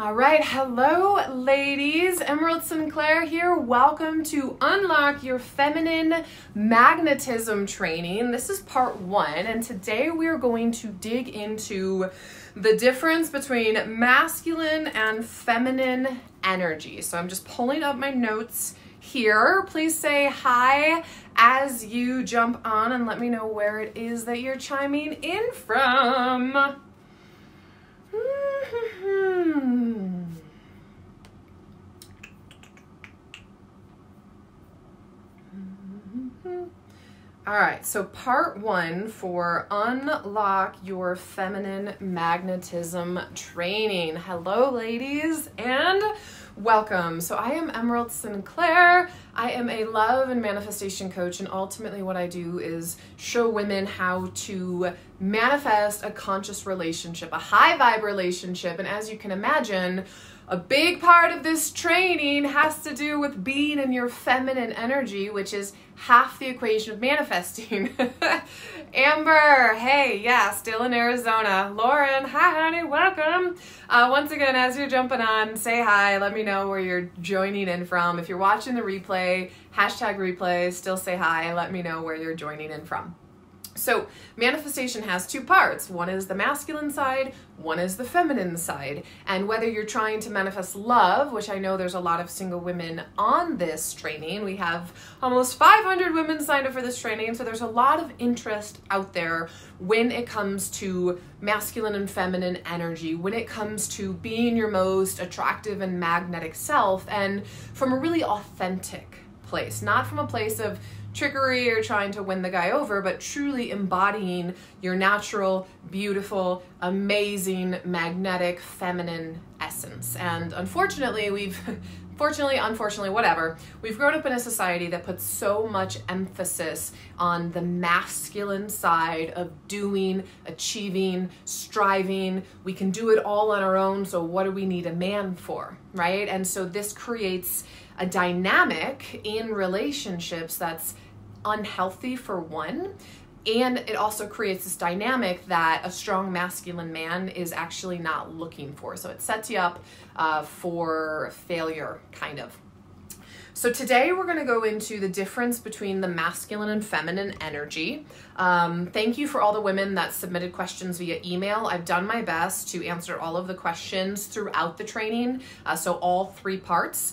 All right, hello ladies, Emerald Sinclair here. Welcome to Unlock Your Feminine Magnetism training. This is part 1, and today we are going to dig into the difference between masculine and feminine energy. So I'm just pulling up my notes here. Please say hi as you jump on and let me know where it is that you're chiming in from. All right, so part 1 for Unlock Your Feminine Magnetism training. Hello, ladies, and welcome. So I am Emerald Sinclair. I am a love and manifestation coach, and ultimately what I do is show women how to manifest a conscious relationship, a high vibe relationship. And as you can imagine, a big part of this training has to do with being in your feminine energy, which is half the equation of manifesting. Amber, hey, yeah, still in Arizona. Lauren, hi honey, welcome. Once again, as you're jumping on, say hi, let me know where you're joining in from. If you're watching the replay, hashtag replay, still say hi, let me know where you're joining in from. So manifestation has 2 parts. One is the masculine side, one is the feminine side. And whether you're trying to manifest love, which I know there's a lot of single women on this training. We have almost 500 women signed up for this training. So there's a lot of interest out there when it comes to masculine and feminine energy, when it comes to being your most attractive and magnetic self, and from a really authentic place, not from a place of trickery or trying to win the guy over, but truly embodying your natural, beautiful, amazing, magnetic, feminine essence. And unfortunately, unfortunately, whatever, we've grown up in a society that puts so much emphasis on the masculine side of doing, achieving, striving. We can do it all on our own, so what do we need a man for, right? And so this creates a dynamic in relationships that's unhealthy for one, and it also creates this dynamic that a strong masculine man is actually not looking for. So it sets you up for failure, kind of. So today we're going to go into the difference between the masculine and feminine energy. Thank you for all the women that submitted questions via email. I've done my best to answer all of the questions throughout the training, so all 3 parts.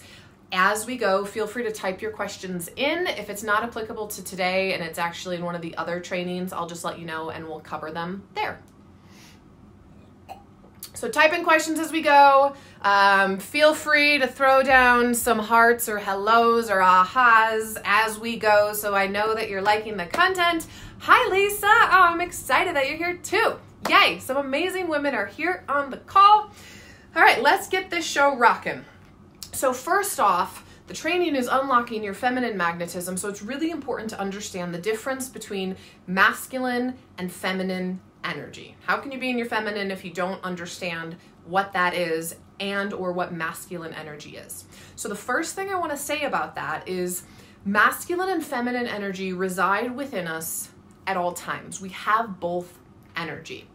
As we go, feel free to type your questions in. If it's not applicable to today and it's actually in one of the other trainings, I'll just let you know and we'll cover them there. So type in questions as we go. Feel free to throw down some hearts or hellos or ahas as we go, so I know that you're liking the content. Hi, Lisa. Oh, I'm excited that you're here too. Yay, some amazing women are here on the call. All right, let's get this show rocking. So first off, the training is unlocking your feminine magnetism, so it's really important to understand the difference between masculine and feminine energy. How can you be in your feminine if you don't understand what that is and or what masculine energy is? So the first thing I want to say about that is masculine and feminine energy reside within us at all times. We have both energy.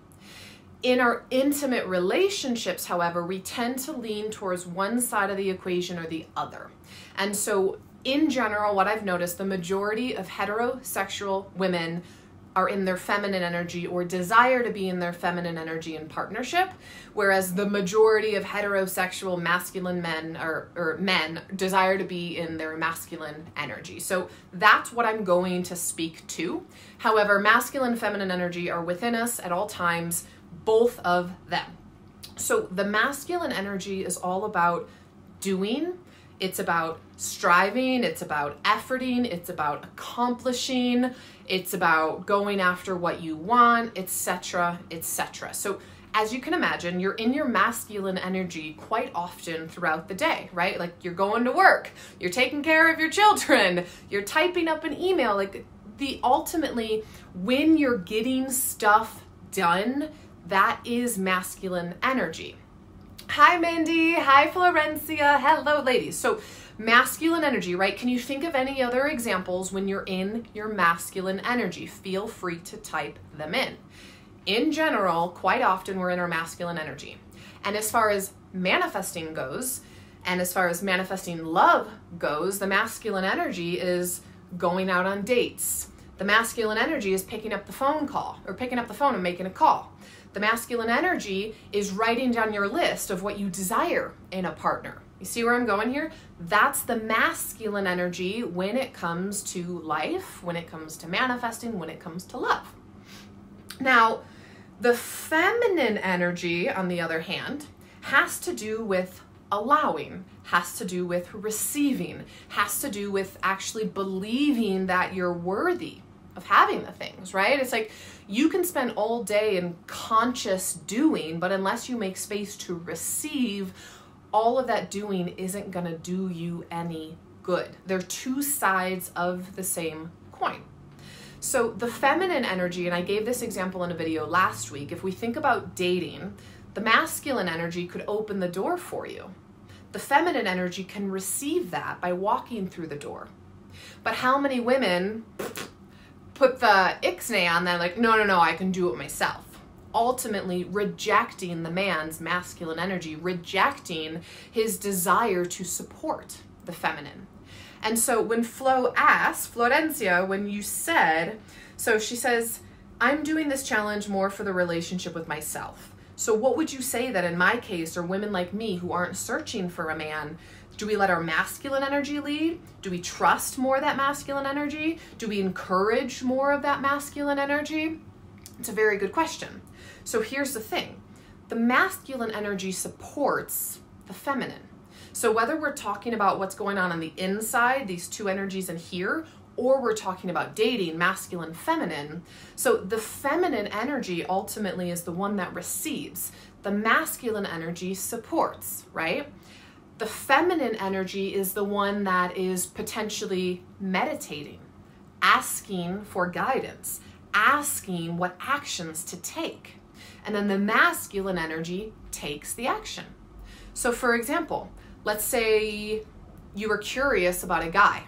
In our intimate relationships, however, we tend to lean towards one side of the equation or the other. And so in general, what I've noticed, the majority of heterosexual women are in their feminine energy or desire to be in their feminine energy in partnership, whereas the majority of heterosexual masculine men or men desire to be in their masculine energy. So that's what I'm going to speak to. However, masculine and feminine energy are within us at all times, both of them. So the masculine energy is all about doing, it's about striving, it's about efforting, it's about accomplishing, it's about going after what you want, etc., etc. So as you can imagine, you're in your masculine energy quite often throughout the day, right? Like you're going to work, you're taking care of your children, you're typing up an email, like ultimately when you're getting stuff done, that is masculine energy. Hi, Mindy. Hi, Florencia. Hello, ladies. So masculine energy, right? Can you think of any other examples when you're in your masculine energy? Feel free to type them in. In general, quite often we're in our masculine energy. And as far as manifesting goes, and as far as manifesting love goes, the masculine energy is going out on dates. The masculine energy is picking up the phone and making a call. The masculine energy is writing down your list of what you desire in a partner. You see where I'm going here? That's the masculine energy when it comes to life, when it comes to manifesting, when it comes to love. Now, the feminine energy, on the other hand, has to do with allowing, has to do with receiving, has to do with actually believing that you're worthy of having the things, right? It's like you can spend all day in conscious doing, but unless you make space to receive, all of that doing isn't going to do you any good. They're two sides of the same coin. So the feminine energy, and I gave this example in a video last week, if we think about dating, the masculine energy could open the door for you. The feminine energy can receive that by walking through the door. But how many women put the ixnay on that, like, no, I can do it myself? Ultimately rejecting the man's masculine energy, rejecting his desire to support the feminine. And so when Flo asked, Florencia, when you said, so she says, I'm doing this challenge more for the relationship with myself. So what would you say that in my case, or women like me who aren't searching for a man, do we let our masculine energy lead? Do we trust more of that masculine energy? Do we encourage more of that masculine energy? It's a very good question. So here's the thing. The masculine energy supports the feminine. So whether we're talking about what's going on the inside, these two energies in here, or we're talking about dating, masculine, feminine. So the feminine energy ultimately is the one that receives. The masculine energy supports, right? The feminine energy is the one that is potentially meditating, asking for guidance, asking what actions to take. And then the masculine energy takes the action. So for example, let's say you were curious about a guy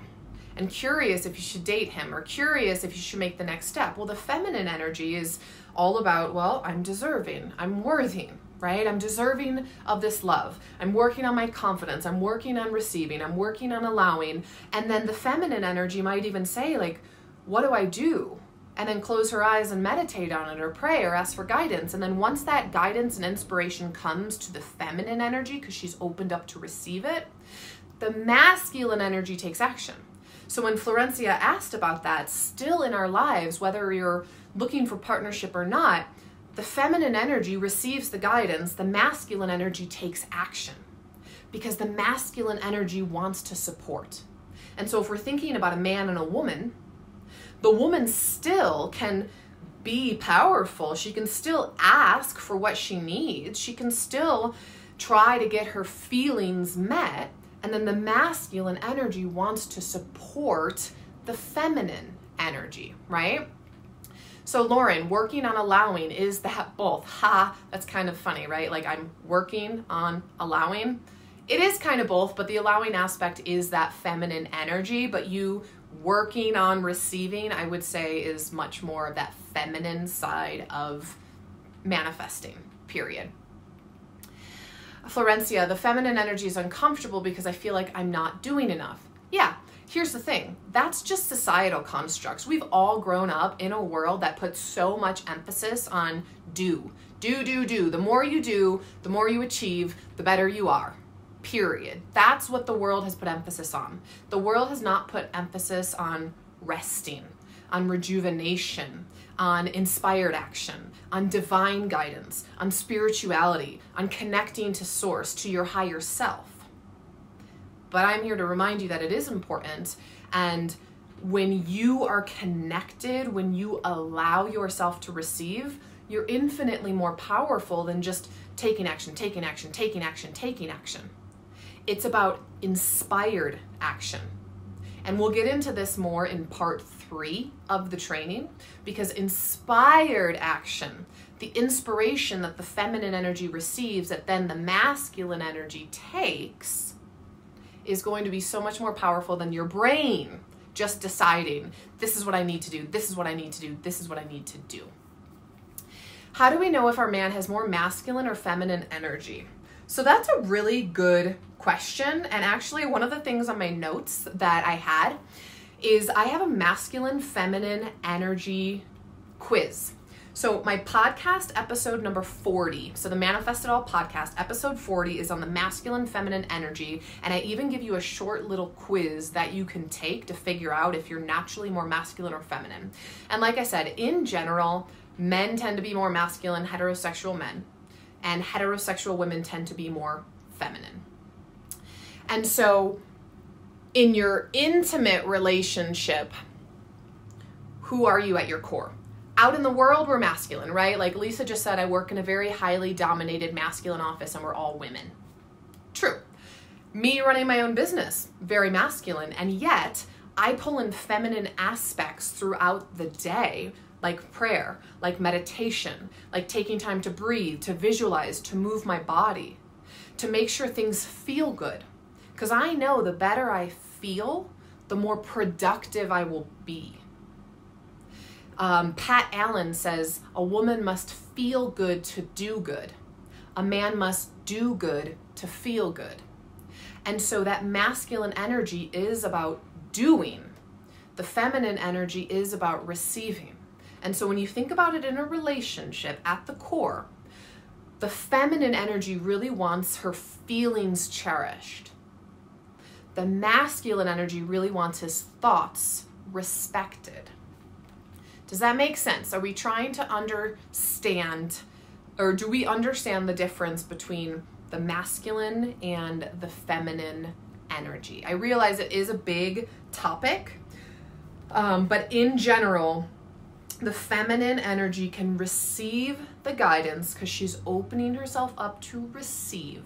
and curious if you should date him or curious if you should make the next step. Well, the feminine energy is all about, well, I'm deserving, I'm worthy, right? I'm deserving of this love. I'm working on my confidence. I'm working on receiving. I'm working on allowing. And then the feminine energy might even say, like, what do I do? And then close her eyes and meditate on it or pray or ask for guidance. And then once that guidance and inspiration comes to the feminine energy, because she's opened up to receive it, the masculine energy takes action. So when Florencia asked about that, still in our lives, whether you're looking for partnership or not, the feminine energy receives the guidance, the masculine energy takes action because the masculine energy wants to support. And so if we're thinking about a man and a woman, the woman still can be powerful. She can still ask for what she needs. She can still try to get her feelings met. And then the masculine energy wants to support the feminine energy, right? So Lauren, working on allowing, is that both? Ha, that's kind of funny, right? Like I'm working on allowing. It is kind of both, but the allowing aspect is that feminine energy, but you working on receiving, I would say, is much more of that feminine side of manifesting, period. Florencia, the feminine energy is uncomfortable because I feel like I'm not doing enough. Yeah, here's the thing. That's just societal constructs. We've all grown up in a world that puts so much emphasis on do. The more you do, the more you achieve, the better you are. Period. That's what the world has put emphasis on. The world has not put emphasis on resting, on rejuvenation, on inspired action, on divine guidance, on spirituality, on connecting to source, to your higher self. But I'm here to remind you that it is important. And when you are connected, when you allow yourself to receive, you're infinitely more powerful than just taking action. It's about inspired action. And we'll get into this more in part 3 of the training, because inspired action, the inspiration that the feminine energy receives that then the masculine energy takes, is going to be so much more powerful than your brain just deciding, this is what I need to do, this is what I need to do, this is what I need to do. How do we know if our man has more masculine or feminine energy? So that's a really good question. And actually one of the things on my notes that I had is I have a masculine feminine energy quiz. So my podcast episode number 40, so the Manifest It All podcast, episode 40 is on the masculine feminine energy. And I even give you a short little quiz that you can take to figure out if you're naturally more masculine or feminine. And like I said, in general, men tend to be more masculine, heterosexual men, and heterosexual women tend to be more feminine. And so in your intimate relationship, who are you at your core? Out in the world, we're masculine, right? Like Lisa just said, I work in a very highly dominated masculine office and we're all women. True. Me running my own business, very masculine. And yet I pull in feminine aspects throughout the day, like prayer, like meditation, like taking time to breathe, to visualize, to move my body, to make sure things feel good. Because I know the better I feel, the more productive I will be. Pat Allen says, a woman must feel good to do good. A man must do good to feel good. And so that masculine energy is about doing. The feminine energy is about receiving. And so when you think about it in a relationship at the core, the feminine energy really wants her feelings cherished. The masculine energy really wants his thoughts respected. Does that make sense? Are we trying to understand, or do we understand the difference between the masculine and the feminine energy? I realize it is a big topic, but in general, the feminine energy can receive the guidance because she's opening herself up to receive.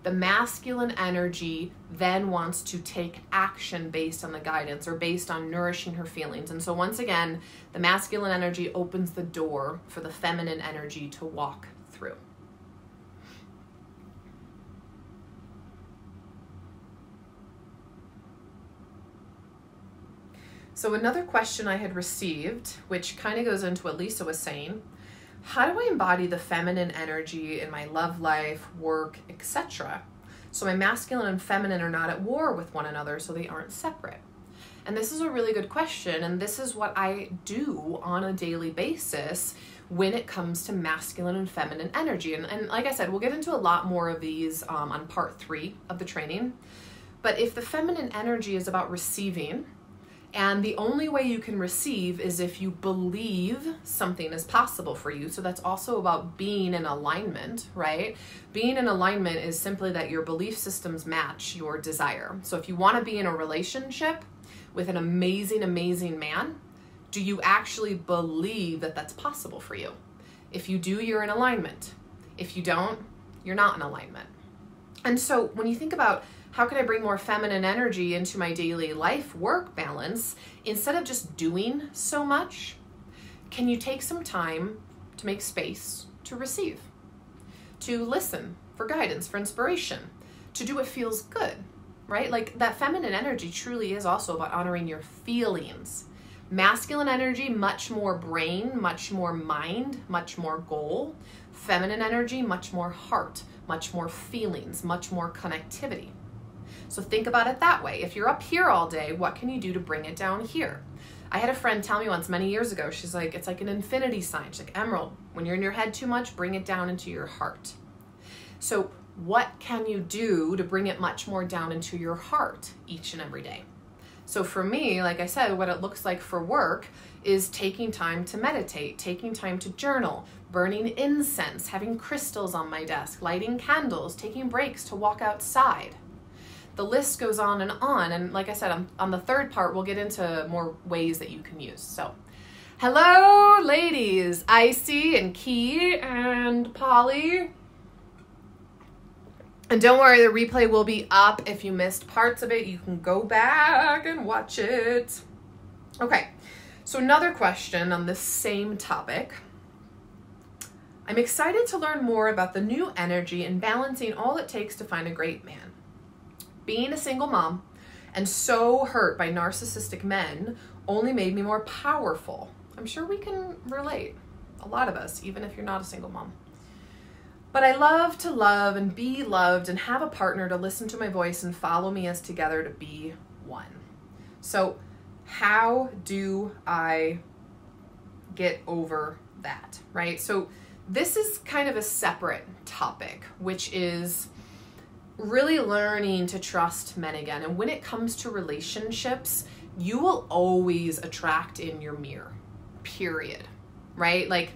The masculine energy then wants to take action based on the guidance or based on nourishing her feelings. And so once again, the masculine energy opens the door for the feminine energy to walk through. So another question I had received, which kind of goes into what Lisa was saying, how do I embody the feminine energy in my love life, work, etc.? So my masculine and feminine are not at war with one another, so they aren't separate. And this is a really good question, and this is what I do on a daily basis when it comes to masculine and feminine energy. And like I said, we'll get into a lot more of these on part 3 of the training. But if the feminine energy is about receiving, and the only way you can receive is if you believe something is possible for you. So that's also about being in alignment, right? Being in alignment is simply that your belief systems match your desire. So if you want to be in a relationship with an amazing, amazing man, do you actually believe that that's possible for you? If you do, you're in alignment. If you don't, you're not in alignment. And so when you think about how can I bring more feminine energy into my daily life work balance, instead of just doing so much, can you take some time to make space to receive, to listen for guidance, for inspiration, to do what feels good, right? Like that feminine energy truly is also about honoring your feelings. Masculine energy, much more brain, much more mind, much more goal. Feminine energy, much more heart, much more feelings, much more connectivity. So think about it that way. If you're up here all day, what can you do to bring it down here? I had a friend tell me once many years ago, she's like, it's like an infinity sign. She's like, Emerald, when you're in your head too much, bring it down into your heart. So what can you do to bring it much more down into your heart each and every day? So for me, like I said, what it looks like for work is taking time to meditate, taking time to journal, burning incense, having crystals on my desk, lighting candles, taking breaks to walk outside. The list goes on. And like I said, on the third part, we'll get into more ways that you can use. So hello, ladies, Icy and Key and Polly. And don't worry, the replay will be up. If you missed parts of it, you can go back and watch it. Okay, so another question on this same topic. I'm excited to learn more about the new energy and balancing all it takes to find a great man. Being a single mom and so hurt by narcissistic men only made me more powerful. I'm sure we can relate. A lot of us, even if you're not a single mom. But I love to love and be loved and have a partner to listen to my voice and follow me as together to be one. So how do I get over that, right? So this is kind of a separate topic, which is really learning to trust men again. And when it comes to relationships, you will always attract in your mirror, period, right? Like,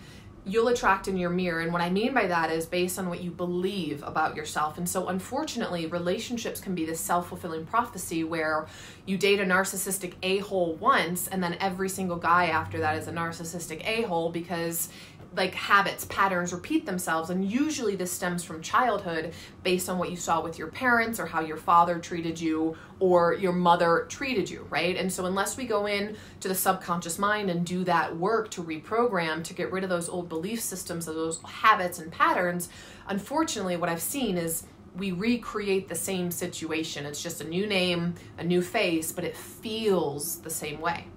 you'll attract in your mirror. And what I mean by that is based on what you believe about yourself. And so unfortunately, relationships can be this self-fulfilling prophecy where you date a narcissistic a-hole once, and then every single guy after that is a narcissistic a-hole, because like habits, patterns repeat themselves. And usually this stems from childhood based on what you saw with your parents or how your father treated you or your mother treated you, right? And so unless we go in to the subconscious mind and do that work to reprogram, to get rid of those old belief systems, of those habits and patterns, unfortunately what I've seen is we recreate the same situation. It's just a new name, a new face, but it feels the same way.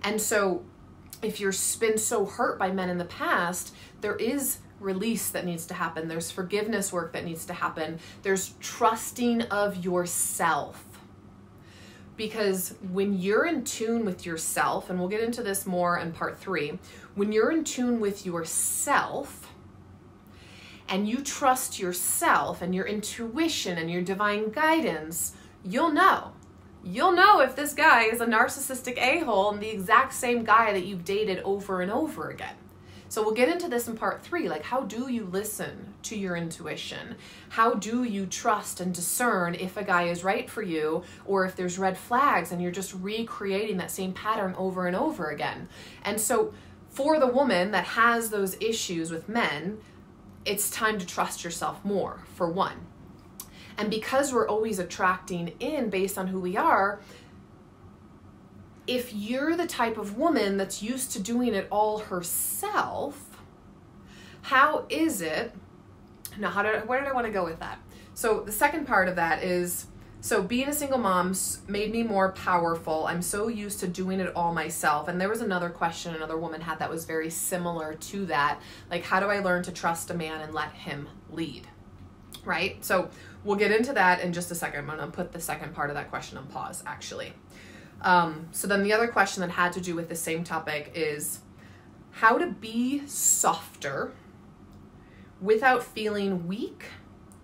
And so if you've been so hurt by men in the past, there is release that needs to happen. There's forgiveness work that needs to happen. There's trusting of yourself. Because when you're in tune with yourself, and we'll get into this more in part 3, when you're in tune with yourself and you trust yourself and your intuition and your divine guidance, you'll know. You'll know if this guy is a narcissistic a-hole and the exact same guy that you've dated over and over again. So we'll get into this in part 3, like how do you listen to your intuition? How do you trust and discern if a guy is right for you or if there's red flags and you're just recreating that same pattern over and over again? And so for the woman that has those issues with men, it's time to trust yourself more, for one. And because we're always attracting in based on who we are, if you're the type of woman that's used to doing it all herself, how is it, now where did I want to go with that? So the second part of that is, so being a single mom made me more powerful. I'm so used to doing it all myself. And there was another question another woman had that was very similar to that. Like, how do I learn to trust a man and let him lead? Right? So we'll get into that in just a second. I'm going to put the second part of that question on pause, actually. So then the other question that had to do with the same topic is how to be softer without feeling weak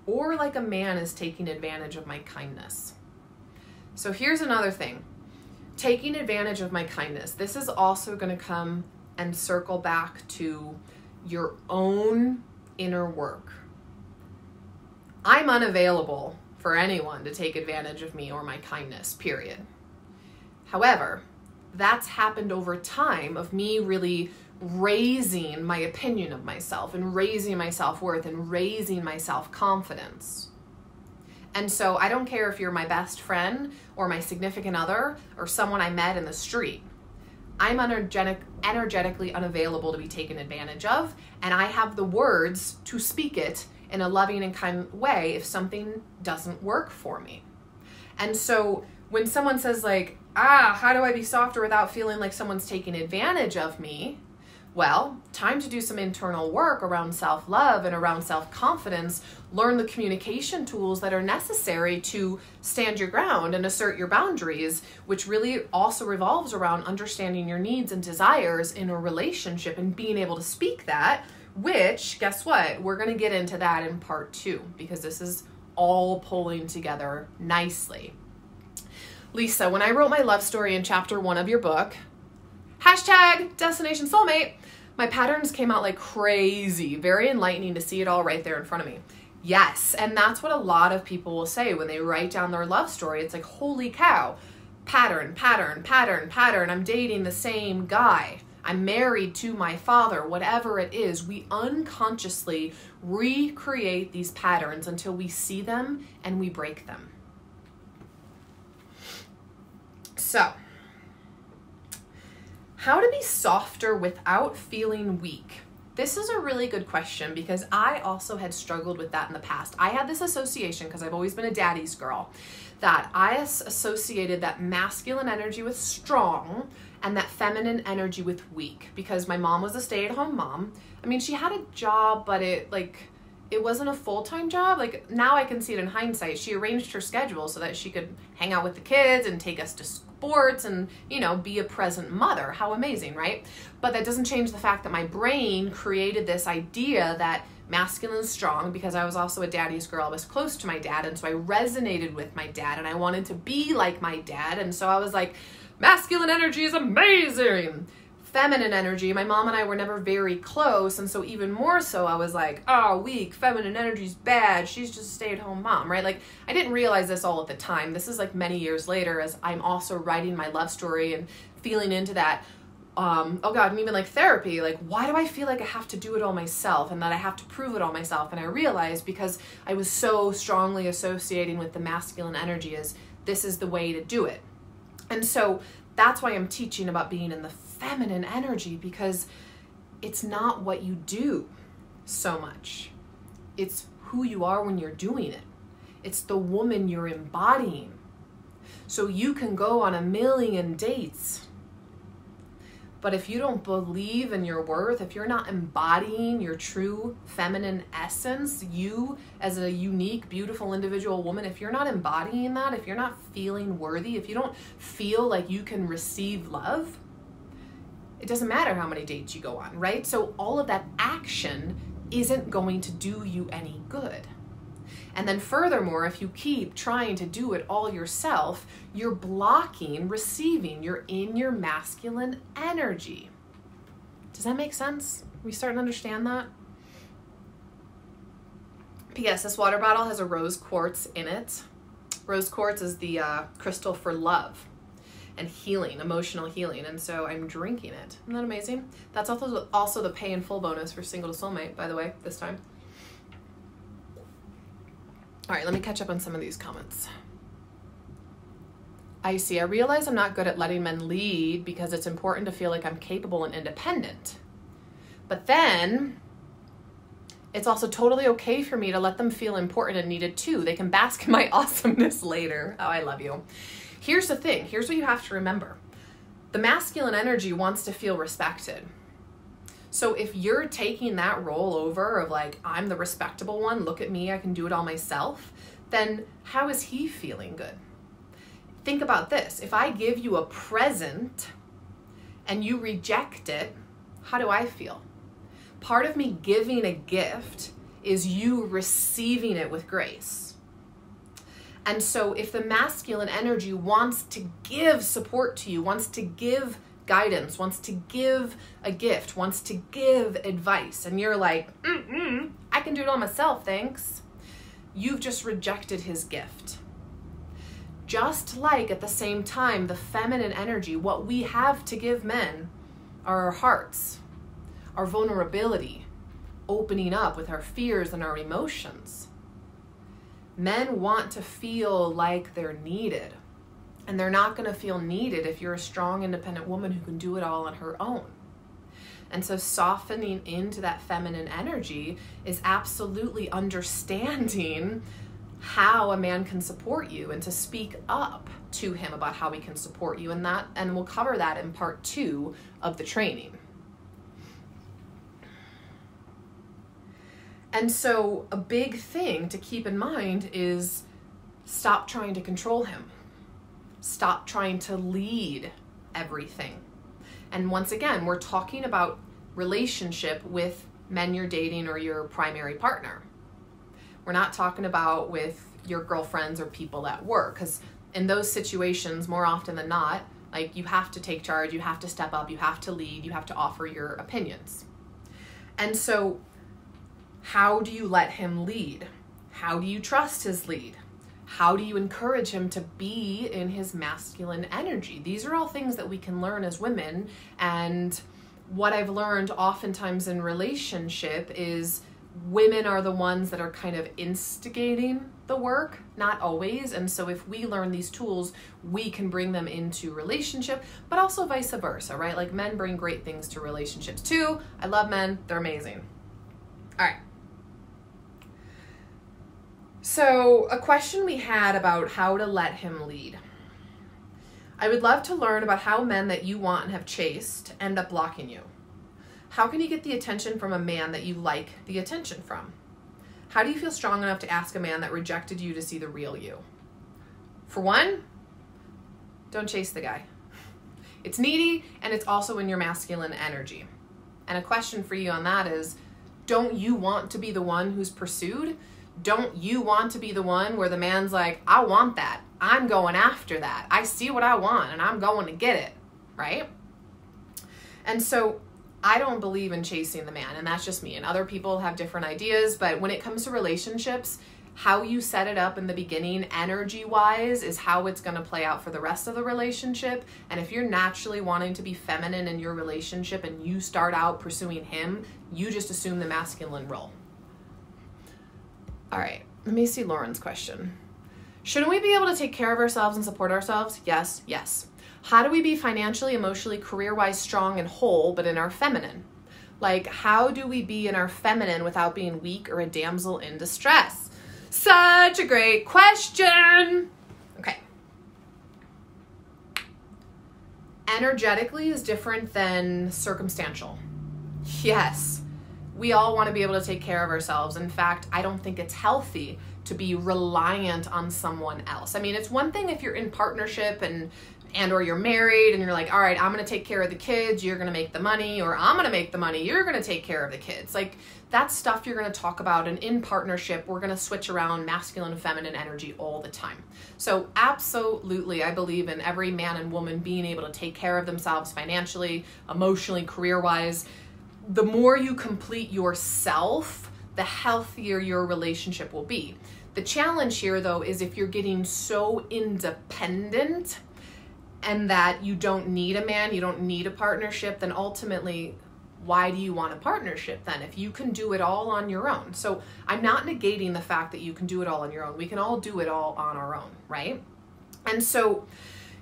or like a man is taking advantage of my kindness. So here's another thing. Taking advantage of my kindness. This is also going to come and circle back to your own inner work. I'm unavailable for anyone to take advantage of me or my kindness, period. However, that's happened over time of me really raising my opinion of myself and raising my self-worth and raising my self-confidence. And so I don't care if you're my best friend or my significant other or someone I met in the street. I'm energetically unavailable to be taken advantage of, and I have the words to speak it in a loving and kind way if something doesn't work for me. And so when someone says like, how do I be softer without feeling like someone's taking advantage of me? Well, time to do some internal work around self-love and around self-confidence. Learn the communication tools that are necessary to stand your ground and assert your boundaries, which really also revolves around understanding your needs and desires in a relationship and being able to speak that, which, guess what? We're going to get into that in part 2 because this is all pulling together nicely. Lisa, when I wrote my love story in chapter 1 of your book, #Destination Soulmate, my patterns came out like crazy. Very enlightening to see it all right there in front of me. Yes, and that's what a lot of people will say when they write down their love story. It's like, holy cow, pattern, pattern, pattern, pattern. I'm dating the same guy. I'm married to my father, whatever it is. We unconsciously recreate these patterns until we see them and we break them. So, how to be softer without feeling weak this is a really good question because I also had struggled with that in the past. I had this association, because I've always been a daddy's girl, that I associated that masculine energy with strong and that feminine energy with weak, because my mom was a stay-at-home mom. I mean, she had a job, but it wasn't a full-time job. Like, now I can see it in hindsight. She arranged her schedule so that she could hang out with the kids and take us to sports and, you know, be a present mother. How amazing, right? But that doesn't change the fact that my brain created this idea that masculine is strong, because I was also a daddy's girl. I was close to my dad, and so I resonated with my dad, and I wanted to be like my dad. And so I was like, masculine energy is amazing. Feminine energy, my mom and I were never very close, and so even more so I was like, oh, weak, feminine energy's bad, she's just a stay-at-home mom, right? Like, I didn't realize this all at the time. This is like many years later, as I'm also writing my love story and feeling into that, oh God, and even like therapy, like, why do I feel like I have to do it all myself and that I have to prove it all myself? And I realized, because I was so strongly associating with the masculine energy as this is the way to do it. And so that's why I'm teaching about being in the feminine energy, because it's not what you do so much. It's who you are when you're doing it. It's the woman you're embodying. So you can go on a million dates, but if you don't believe in your worth, if you're not embodying your true feminine essence, you as a unique, beautiful individual woman, if you're not embodying that, if you're not feeling worthy, if you don't feel like you can receive love, it doesn't matter how many dates you go on, right? So all of that action isn't going to do you any good. And then furthermore, if you keep trying to do it all yourself, you're blocking receiving. You're in your masculine energy. Does that make sense? We starting to understand that? P.S. This water bottle has a rose quartz in it. Rose quartz is the crystal for love and healing, emotional healing. And so I'm drinking it. Isn't that amazing? That's also the pay in full bonus for Single to Soulmate, by the way, this time. All right, let me catch up on some of these comments. I see. I realize I'm not good at letting men lead because it's important to feel like I'm capable and independent. But then it's also totally okay for me to let them feel important and needed too. They can bask in my awesomeness later. Oh, I love you. Here's the thing. Here's what you have to remember. The masculine energy wants to feel respected. So if you're taking that role over of like, I'm the respectable one, look at me, I can do it all myself, then how is he feeling good? Think about this. If I give you a present and you reject it, how do I feel? Part of me giving a gift is you receiving it with grace. And so if the masculine energy wants to give support to you, wants to give guidance, wants to give a gift, wants to give advice, and you're like, I can do it all myself, thanks. You've just rejected his gift. Just like at the same time, the feminine energy, what we have to give men are our hearts, our vulnerability, opening up with our fears and our emotions. Men want to feel like they're needed. And they're not going to feel needed if you're a strong, independent woman who can do it all on her own. And so softening into that feminine energy is absolutely understanding how a man can support you and to speak up to him about how he can support you. And we'll cover that in part 2 of the training. And so a big thing to keep in mind is stop trying to control him. Stop trying to lead everything. And once again, we're talking about relationship with men you're dating or your primary partner. We're not talking about with your girlfriends or people at work, because in those situations, more often than not, like, you have to take charge, you have to step up, you have to lead, you have to offer your opinions. And so how do you let him lead? How do you trust his lead? How do you encourage him to be in his masculine energy? These are all things that we can learn as women. And what I've learned oftentimes in relationship is women are the ones that are kind of instigating the work, not always. And so if we learn these tools, we can bring them into relationship, but also vice versa, right? Like men bring great things to relationships too. I love men. They're amazing. All right. So a question we had about how to let him lead. I would love to learn about how men that you want and have chased end up blocking you. How can you get the attention from a man that you like the attention from? How do you feel strong enough to ask a man that rejected you to see the real you? For one, don't chase the guy. It's needy, and it's also in your masculine energy. And a question for you on that is, don't you want to be the one who's pursued? Don't you want to be the one where the man's like, I want that. I'm going after that. I see what I want, and I'm going to get it, right? And so I don't believe in chasing the man, and that's just me. And other people have different ideas, but when it comes to relationships, how you set it up in the beginning, energy-wise, is how it's going to play out for the rest of the relationship. And if you're naturally wanting to be feminine in your relationship and you start out pursuing him, you just assume the masculine role. All right, let me see Lauren's question. Shouldn't we be able to take care of ourselves and support ourselves? Yes, yes. How do we be financially, emotionally, career-wise strong and whole, but in our feminine? Like, how do we be in our feminine without being weak or a damsel in distress? Such a great question. Okay. Energetically is different than circumstantial. Yes. We all want to be able to take care of ourselves. In fact, I don't think it's healthy to be reliant on someone else. I mean, it's one thing if you're in partnership and or you're married and you're like, all right, I'm going to take care of the kids, you're going to make the money, or I'm going to make the money, you're going to take care of the kids. Like, that's stuff you're going to talk about. And in partnership, we're going to switch around masculine and feminine energy all the time. So absolutely, I believe in every man and woman being able to take care of themselves financially, emotionally, career-wise. The more you complete yourself, the healthier your relationship will be. The challenge here, though, is if you're getting so independent and that you don't need a man, you don't need a partnership, then ultimately, why do you want a partnership then if you can do it all on your own? So I'm not negating the fact that you can do it all on your own. We can all do it all on our own, right? And so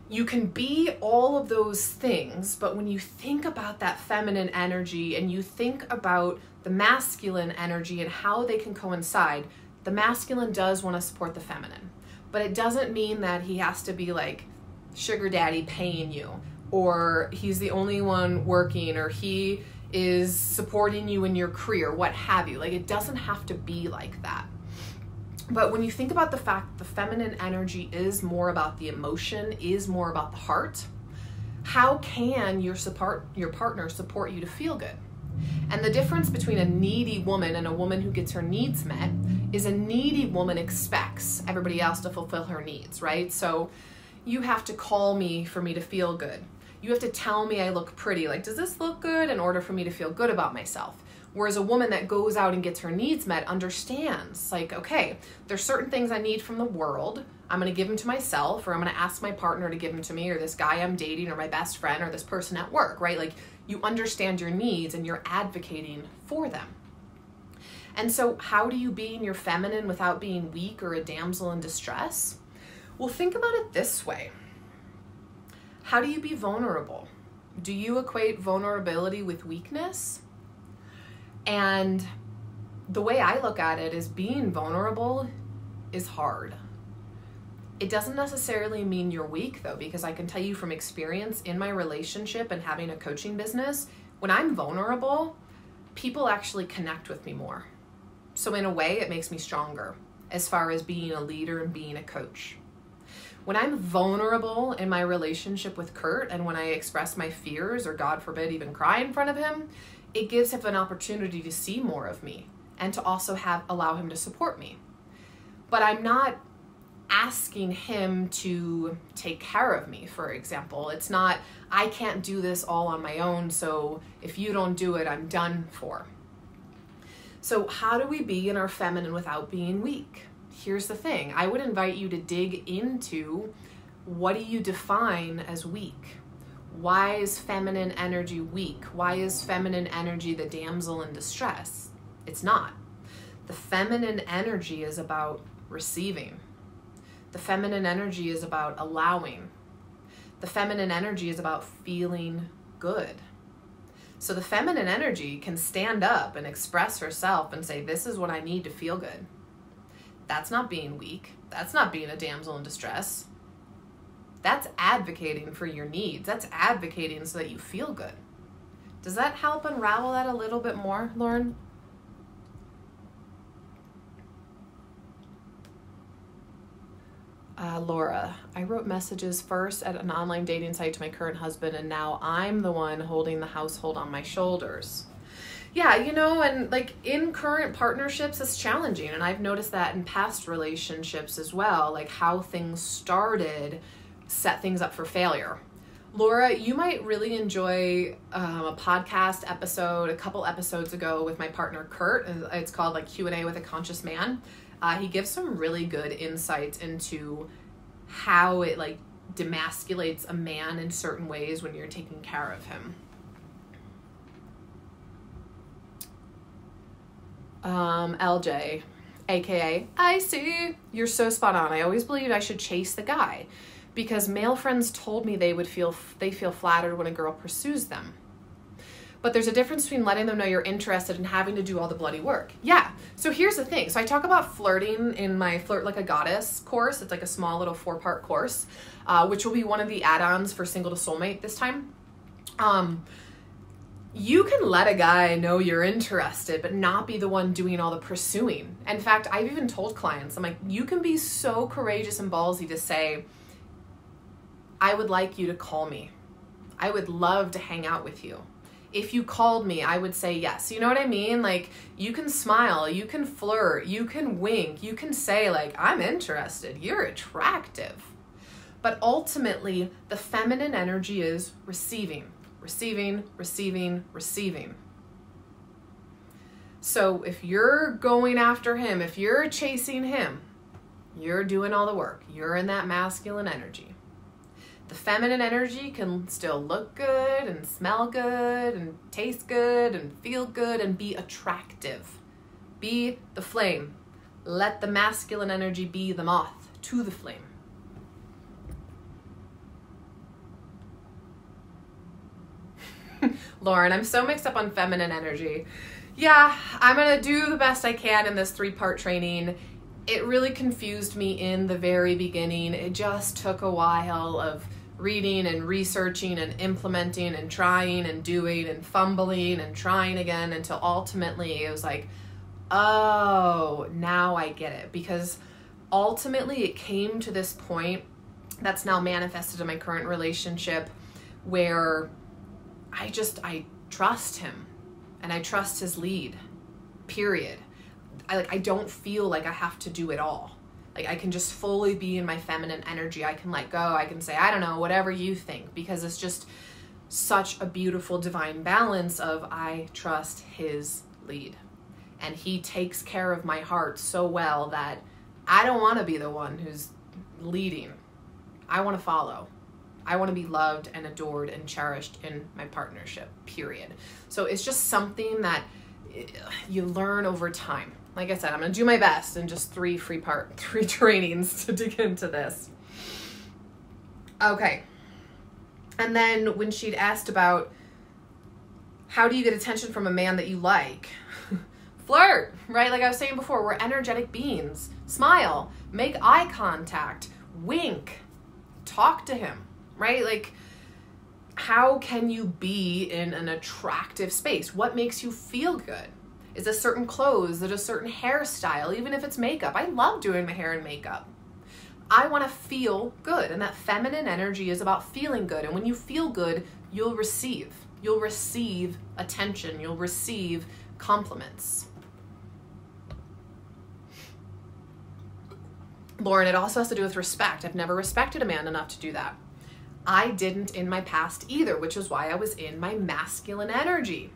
you can be all of those things, but when you think about that feminine energy and you think about the masculine energy and how they can coincide, the masculine does want to support the feminine, but it doesn't mean that he has to be like sugar daddy paying you, or he's the only one working, or he is supporting you in your career, what have you. Like, it doesn't have to be like that. But when you think about the fact the feminine energy is more about the emotion, is more about the heart, how can your partner support you to feel good? And the difference between a needy woman and a woman who gets her needs met is a needy woman expects everybody else to fulfill her needs, right? So you have to call me for me to feel good. You have to tell me I look pretty. Like, does this look good, in order for me to feel good about myself? Whereas a woman that goes out and gets her needs met understands, like, okay, there's certain things I need from the world. I'm going to give them to myself, or I'm going to ask my partner to give them to me, or this guy I'm dating, or my best friend, or this person at work, right? Like, you understand your needs and you're advocating for them. And so how do you be in your feminine without being weak or a damsel in distress? Well, think about it this way. How do you be vulnerable? Do you equate vulnerability with weakness? And the way I look at it is being vulnerable is hard. It doesn't necessarily mean you're weak, though, because I can tell you from experience in my relationship and having a coaching business, when I'm vulnerable, people actually connect with me more. So in a way, it makes me stronger as far as being a leader and being a coach. When I'm vulnerable in my relationship with Kurt, and when I express my fears, or God forbid, even cry in front of him, it gives him an opportunity to see more of me and to also allow him to support me. But I'm not asking him to take care of me, for example. It's not, I can't do this all on my own, so if you don't do it, I'm done for. So how do we be in our feminine without being weak? Here's the thing. I would invite you to dig into, what do you define as weak? Why is feminine energy weak? Why is feminine energy the damsel in distress? It's not. The feminine energy is about receiving. The feminine energy is about allowing. The feminine energy is about feeling good. So the feminine energy can stand up and express herself and say, this is what I need to feel good. That's not being weak. That's not being a damsel in distress. That's advocating for your needs. That's advocating so that you feel good. Does that help unravel that a little bit more, Lauren? Laura, I wrote messages first at an online dating site to my current husband, and now I'm the one holding the household on my shoulders. Yeah, you know, and like in current partnerships, it's challenging. And I've noticed that in past relationships as well, like how things started set things up for failure. Laura, you might really enjoy a podcast episode a couple episodes ago with my partner, Kurt. It's called like Q&A with a Conscious Man. He gives some really good insights into how it like demasculates a man in certain ways when you're taking care of him. LJ, aka I see, you're so spot on. I always believed I should chase the guy because male friends told me they feel flattered when a girl pursues them. But there's a difference between letting them know you're interested and having to do all the bloody work. Yeah. So here's the thing. So I talk about flirting in my Flirt Like a Goddess course. It's like a small little 4-part course, which will be one of the add-ons for Single to Soulmate this time. You can let a guy know you're interested, but not be the one doing all the pursuing. In fact, I've even told clients, I'm like, you can be so courageous and ballsy to say, I would like you to call me. I would love to hang out with you. If you called me, I would say yes. You know what I mean? Like, you can smile, you can flirt, you can wink, you can say like, I'm interested, you're attractive. But ultimately, the feminine energy is receiving, receiving, receiving, receiving. So if you're going after him, if you're chasing him, you're doing all the work. You're in that masculine energy. The feminine energy can still look good and smell good and taste good and feel good and be attractive. Be the flame. Let the masculine energy be the moth to the flame. Lauren, I'm so mixed up on feminine energy. Yeah, I'm going to do the best I can in this 3-part training. It really confused me in the very beginning. It just took a while of reading and researching and implementing and trying and doing and fumbling and trying again until ultimately it was like, oh, now I get it. Because ultimately it came to this point that's now manifested in my current relationship where I trust him and I trust his lead, period. I don't feel like I have to do it all. Like I can just fully be in my feminine energy. I can let go. I can say, I don't know, whatever you think, because it's just such a beautiful divine balance of I trust his lead. And he takes care of my heart so well that I don't want to be the one who's leading. I want to follow. I want to be loved and adored and cherished in my partnership, period. So it's just something that you learn over time. Like I said, I'm going to do my best in just 3 trainings to dig into this. Okay. And then when she'd asked about how do you get attention from a man that you like? Flirt, right? Like I was saying before, we're energetic beings. Smile, make eye contact, wink, talk to him, right? Like, how can you be in an attractive space? What makes you feel good? Is it certain clothes? Is it a certain hairstyle? Even if it's makeup. I love doing my hair and makeup. I want to feel good. And that feminine energy is about feeling good. And when you feel good, you'll receive. You'll receive attention. You'll receive compliments. Lauren, it also has to do with respect. I've never respected a man enough to do that. I didn't in my past either, which is why I was in my masculine energy.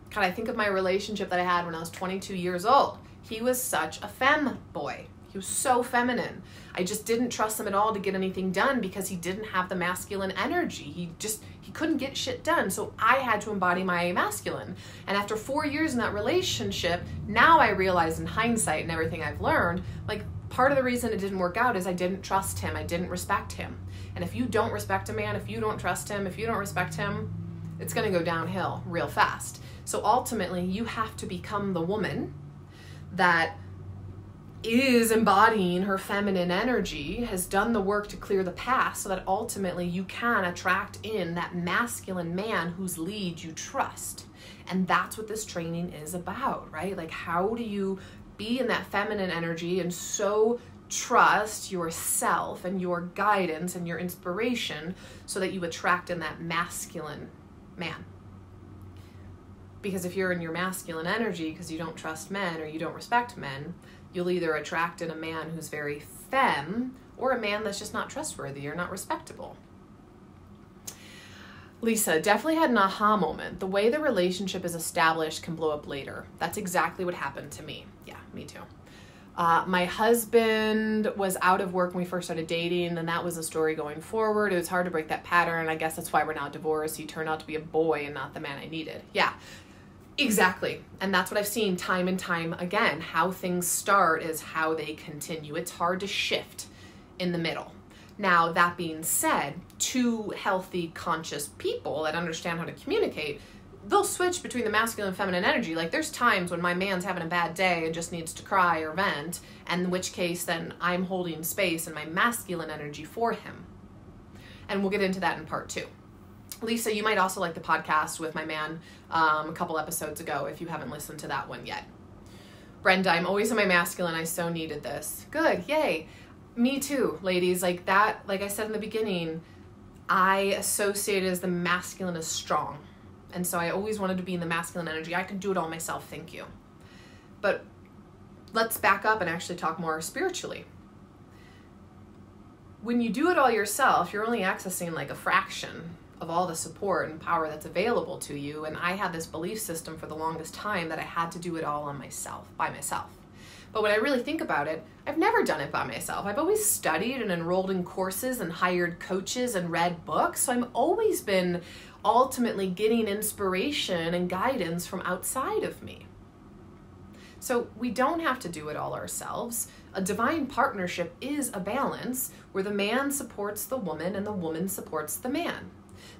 God, I think of my relationship that I had when I was 22 years old. He was such a femme boy. He was so feminine. I just didn't trust him at all to get anything done because he didn't have the masculine energy. He couldn't get shit done. So I had to embody my masculine. And after 4 years in that relationship, now I realize in hindsight and everything I've learned, like, part of the reason it didn't work out is I didn't trust him. I didn't respect him. And if you don't respect a man, if you don't trust him, if you don't respect him, it's going to go downhill real fast. So ultimately, you have to become the woman that is embodying her feminine energy, has done the work to clear the past so that ultimately you can attract in that masculine man whose lead you trust. And that's what this training is about, right? Like, how do you be in that feminine energy and so trust yourself and your guidance and your inspiration so that you attract in that masculine man? Because if you're in your masculine energy because you don't trust men or you don't respect men, you'll either attract in a man who's very femme or a man that's just not trustworthy or not respectable. Lisa, definitely had an aha moment. The way the relationship is established can blow up later. That's exactly what happened to me. Yeah, me too. My husband was out of work when we first started dating, and that was the story going forward. It was hard to break that pattern. I guess that's why we're now divorced. He turned out to be a boy and not the man I needed. Yeah, exactly. And that's what I've seen time and time again. How things start is how they continue. It's hard to shift in the middle. Now, that being said, two healthy, conscious people that understand how to communicate, they'll switch between the masculine and feminine energy. Like, there's times when my man's having a bad day and just needs to cry or vent, and in which case then I'm holding space in my masculine energy for him. And we'll get into that in part 2. Lisa, you might also like the podcast with my man a couple episodes ago if you haven't listened to that one yet. Brenda, I'm always in my masculine. I so needed this. Good. Yay. Me too, ladies. Like that, like I said in the beginning, I associate it as the masculine is strong. And so I always wanted to be in the masculine energy. I can do it all myself, thank you. But let's back up and actually talk more spiritually. When you do it all yourself, you're only accessing like a fraction of all the support and power that's available to you. And I had this belief system for the longest time that I had to do it all on myself, by myself. But when I really think about it, I've never done it by myself. I've always studied and enrolled in courses and hired coaches and read books. So I've always been ultimately getting inspiration and guidance from outside of me. So we don't have to do it all ourselves. A divine partnership is a balance where the man supports the woman and the woman supports the man.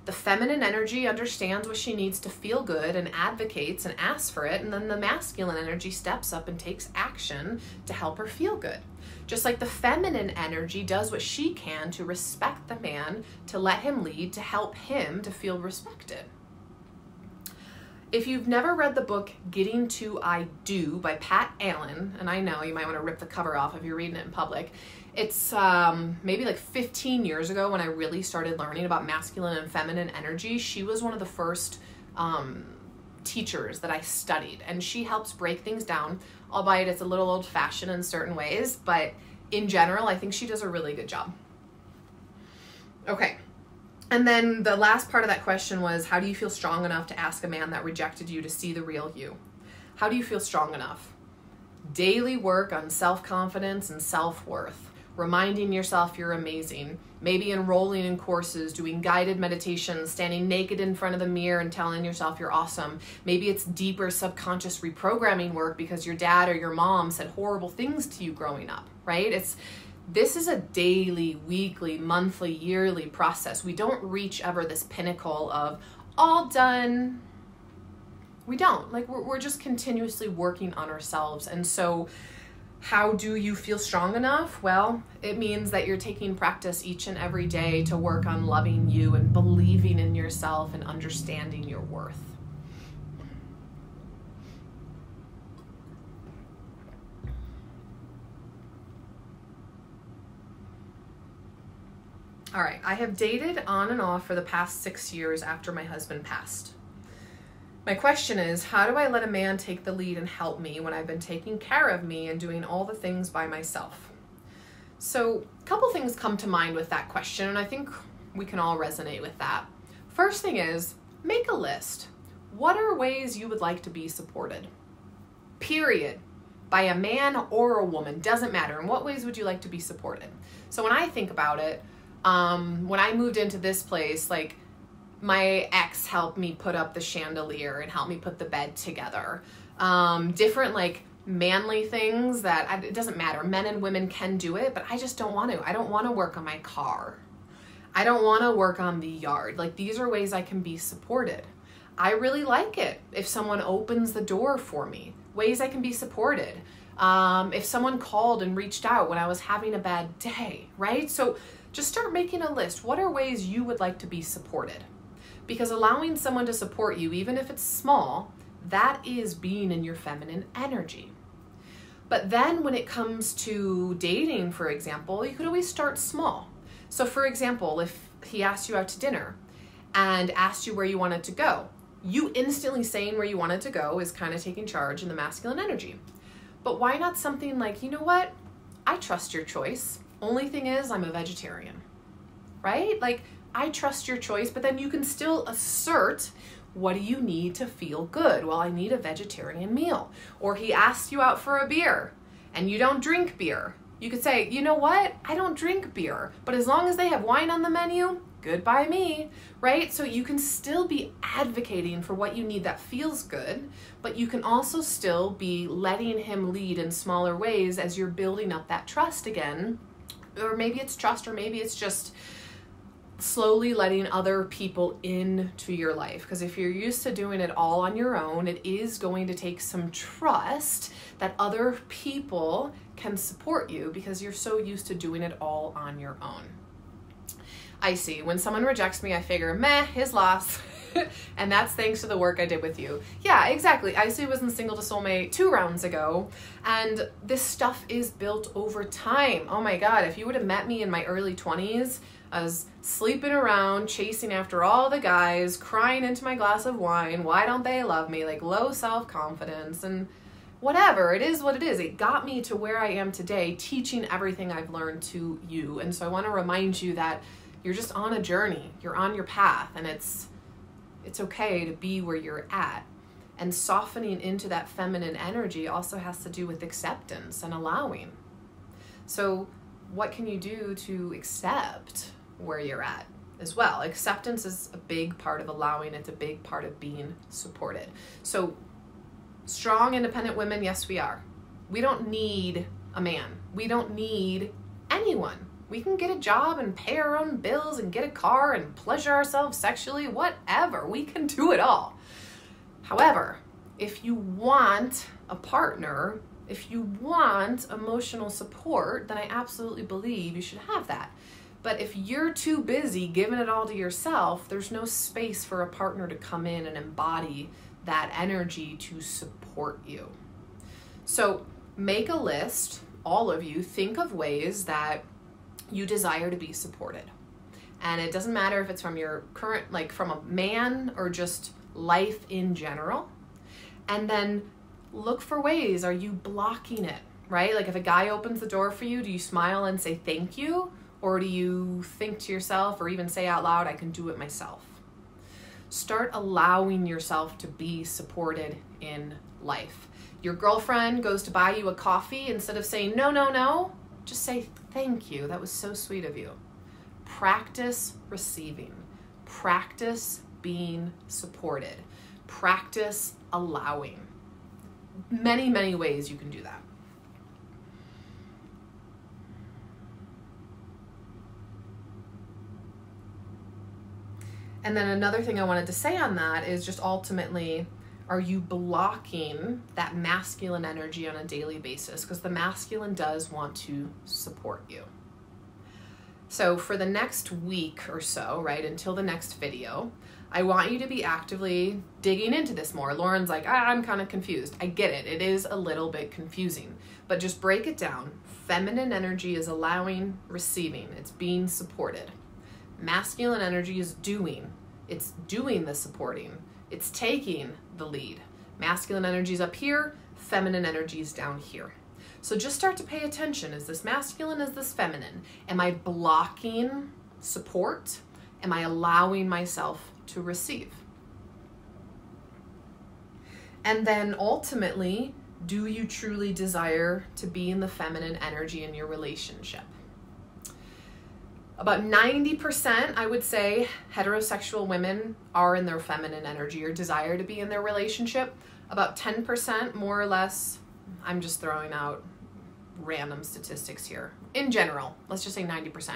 The feminine energy understands what she needs to feel good and advocates and asks for it, and then the masculine energy steps up and takes action to help her feel good. Just like the feminine energy does what she can to respect the man, to let him lead, to help him to feel respected. If you've never read the book Getting to I Do by Pat Allen, and I know you might want to rip the cover off if you're reading it in public, it's maybe like 15 years ago when I really started learning about masculine and feminine energy. She was one of the first teachers that I studied, and she helps break things down, albeit it's a little old-fashioned in certain ways, but in general, I think she does a really good job. Okay. And then the last part of that question was, how do you feel strong enough to ask a man that rejected you to see the real you? How do you feel strong enough? Daily work on self-confidence and self-worth, reminding yourself you're amazing, maybe enrolling in courses, doing guided meditations, standing naked in front of the mirror and telling yourself you're awesome. Maybe it's deeper subconscious reprogramming work because your dad or your mom said horrible things to you growing up, right? This is a daily, weekly, monthly, yearly process. We don't reach ever this pinnacle of all done. We don't. Like, we're just continuously working on ourselves. And so how do you feel strong enough? Well, it means that you're taking practice each and every day to work on loving you and believing in yourself and understanding your worth. All right, I have dated on and off for the past 6 years after my husband passed. My question is, how do I let a man take the lead and help me when I've been taking care of me and doing all the things by myself? So a couple things come to mind with that question, and I think we can all resonate with that. First thing is, make a list. What are ways you would like to be supported? Period. by a man or a woman, doesn't matter. In what ways would you like to be supported? So when I think about it, when I moved into this place, like my ex helped me put up the chandelier and helped me put the bed together. Different like manly things that it doesn't matter. Men and women can do it, but I just don't want to. I don't want to work on my car. I don't want to work on the yard. Like these are ways I can be supported. I really like it if someone opens the door for me. Ways I can be supported. If someone called and reached out when I was having a bad day, right? So just start making a list. What are ways you would like to be supported? Because allowing someone to support you, even if it's small, that is being in your feminine energy. But then when it comes to dating, for example, you could always start small. So for example, if he asked you out to dinner and asked you where you wanted to go, you instantly saying where you wanted to go is kind of taking charge in the masculine energy. But why not something like, you know what? I trust your choice. Only thing is I'm a vegetarian, right? Like I trust your choice, but then you can still assert, what do you need to feel good? Well, I need a vegetarian meal. Or he asked you out for a beer and you don't drink beer. You could say, you know what? I don't drink beer, but as long as they have wine on the menu, good by me, right? So you can still be advocating for what you need that feels good, but you can also still be letting him lead in smaller ways as you're building up that trust again. Or maybe it's trust, or maybe it's just slowly letting other people into your life. Because if you're used to doing it all on your own, it is going to take some trust that other people can support you because you're so used to doing it all on your own. I see. When someone rejects me, I figure, meh, his loss. And that's thanks to the work I did with you. Yeah, exactly. Icy was in Single to Soulmate 2 rounds ago, and this stuff is built over time. Oh my God, if you would have met me in my early 20s, I was sleeping around, chasing after all the guys, crying into my glass of wine. Why don't they love me? Like low self-confidence and whatever. It is what it is. It got me to where I am today, teaching everything I've learned to you. And so I want to remind you that you're just on a journey. You're on your path, and it's okay to be where you're at. And softening into that feminine energy also has to do with acceptance and allowing. So what can you do to accept where you're at as well? Acceptance is a big part of allowing. It's a big part of being supported. So strong, independent women, yes, we are. We don't need a man. We don't need anyone. We can get a job and pay our own bills and get a car and pleasure ourselves sexually, whatever. We can do it all. However, if you want a partner, if you want emotional support, then I absolutely believe you should have that. But if you're too busy giving it all to yourself, there's no space for a partner to come in and embody that energy to support you. So make a list, all of you, think of ways that you desire to be supported. And it doesn't matter if it's from your current, like from a man or just life in general. And then look for ways, are you blocking it, right? Like if a guy opens the door for you, do you smile and say thank you? Or do you think to yourself or even say out loud, I can do it myself? Start allowing yourself to be supported in life. Your girlfriend goes to buy you a coffee, instead of saying, no, no, no, just say, thank you. That was so sweet of you. Practice receiving. Practice being supported. Practice allowing. Many, many ways you can do that. And then another thing I wanted to say on that is just ultimately, are you blocking that masculine energy on a daily basis? Because the masculine does want to support you. So for the next week or so, right, until the next video, I want you to be actively digging into this more. Lauren's like, I'm kind of confused. I get it. It is a little bit confusing, but just break it down. Feminine energy is allowing, receiving. It's being supported. Masculine energy is doing. It's doing the supporting. It's taking the lead. Masculine energy is up here, feminine energy is down here. So just start to pay attention. Is this masculine? Is this feminine? Am I blocking support? Am I allowing myself to receive? And then ultimately, Do you truly desire to be in the feminine energy in your relationship? About 90%, I would say, heterosexual women are in their feminine energy or desire to be in their relationship. About 10%, more or less, I'm just throwing out random statistics here. In general, let's just say 90%.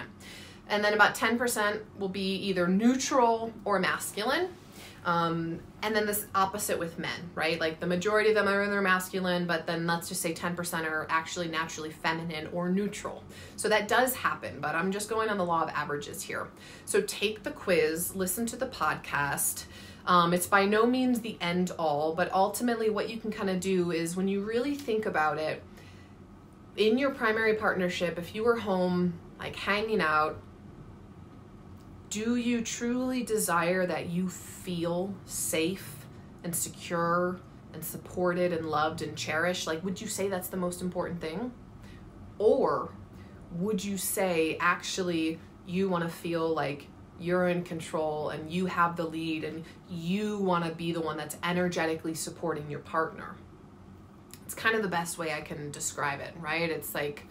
And then about 10% will be either neutral or masculine. And then this opposite with men, right? Like the majority of them are in their masculine, but then let's just say 10% are actually naturally feminine or neutral. So that does happen, but I'm just going on the law of averages here. So take the quiz, listen to the podcast. It's by no means the end all, but ultimately what you can kind of do is when you really think about it, in your primary partnership, if you were home, like hanging out, do you truly desire that you feel safe and secure and supported and loved and cherished? Like, would you say that's the most important thing? Or would you say actually you want to feel like you're in control and you have the lead and you want to be the one that's energetically supporting your partner? It's kind of the best way I can describe it, right? It's like,